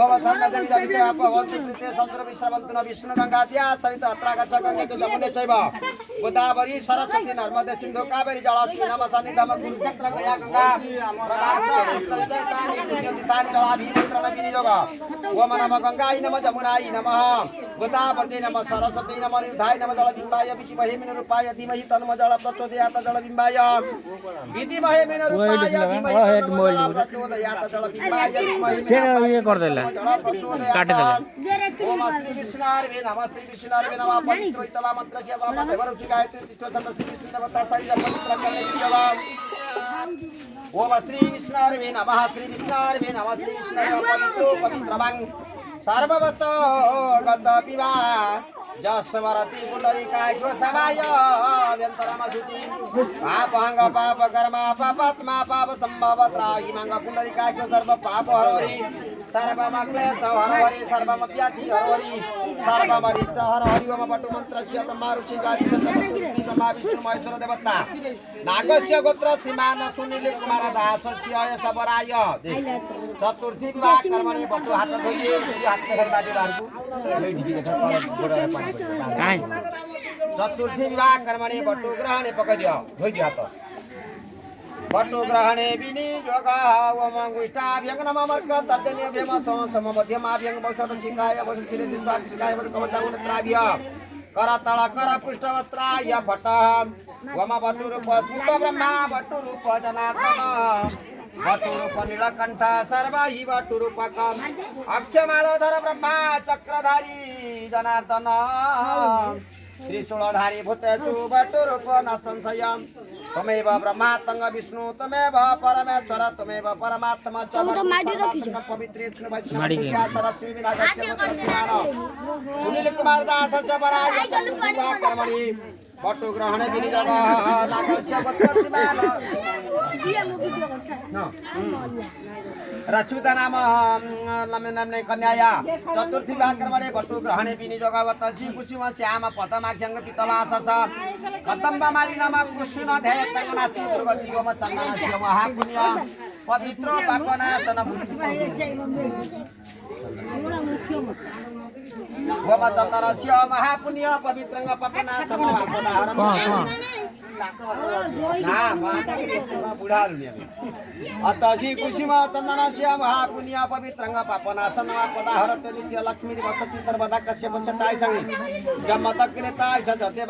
ओम सर्वदेवी रविते अपवन्तु कृते सन्त्र विश्रवन्तु न विष्णु गंगाद्या सरित अत्रा गच्छ गंगे च जमुने चैव गोदावरी सरस्वती नर्मदे सिन्धु कावेरी जलास्मि नमः धम कुरुक्षेत्र गया गंगा प्रवाच उत्तरजयतानि पुण्यतीतानि जलाभिनेत्रन विनियोग ओम नमः गंगायै नमः जमुनायै नमः गोदावरी नमः सरस्वती नमः निर्धाय नमः जलबिम्बाय विधिमहे रूपाय धीमहि तन्मः जल प्रचोदयात् जलबिम्बाय विधिमहे रूपाय धीमहि तन्मः जल प्रचोदयात् जलबिम्बाय ये कर देला काट देला ओम श्री विष्णुर्वे नमः श्री विष्णुर्वे नमः पवित्र इतवा मंत्र से बाबा देवर गायत्री तिथ्य छंद श्री विष्णु देवता शरीर पवित्र करने की योगा ओम श्री विष्णुर्वे नमः श्री विष्णुर्वे नमः श्री विष्णुर्वे पवित्रवां सर्वगत गत पिबा जसवरति पुंडरीकाय घोषवाय व्यंतरमधुति पापहंग पाप कर्मा पापात्मा पाप संभवत्राहि मंग पुंडरीकाय सर्व पाप हरहरि सर्वम क्लेश हरहरि सर्वम व्याधि हरहरि सर्वम रिष्ट हरहरि ओम पटु मंत्रस्य ब्रह्मा ऋषि गायत्री ब्रह्मा विष्णु महेश्वर देवता नागस्य गोत्र श्रीमान सुनील कुमार दासस्य सबराय चतुर्थी विवाह कर्मणि बटु हात धोइए हात घर बाटे बारको चतुर्थी विवाह कर्मणि बटु ग्रहणे पकडियो धोइदियो हात बटु ग्रहणे विनियोग ओम गुष्टाभ्यंग नमः मर्क तर्जन्य भेम सम मध्यमाभ्यंग औषध शिखाय वसु चिरे स्वाग शिखाय वसु कवचागुणत्राभ्य करतल कर पृष्ठवत्राय भट ओम बटु रूप स्फुट ब्रह्मा बटु रूप जनार्दन बटु रूप नीलकंठ सर्व हि बटु रूपकम अक्षमालोधर ब्रह्मा चक्रधारी जनार्दन त्रिशूलधारी भूतेषु बटु रूप न संशयम् तमेव ब्रह्मात्मं विष्णु तमेव परमेश्वर तमेव परमात्मा च पवित्रेषु वैष्णव सरस्वती विनाशस्य सुनील कुमार दास च पराय चतुर्विवाह कर्मणि बटु ग्रहणे विनियोग नागस्य गोत्रश्रीमान रश्मिता नाम नाम्ने कन्याया चतुर्थी विवाह कर्मणि बटु ग्रहणे विनियोग तसी कुसुम श्याम पदमाख्यंग पितवासस कदम्ब माली नाम कुसुम ध्येय तंगनास्ति दुर्गति ओम चंदनस्य महापुण्य पवित्र पापनाशन ओम चंदनस्य महापुण्य पवित्रंग पापनाशन महापदाहरण अतसी कुसुम चंदनस्य महापुण्य पवित्रंग पापनाशन महापदाहरत नित्य लक्ष्मी वसति सर्वदा कश्यप सताय संग जमत कृताय जते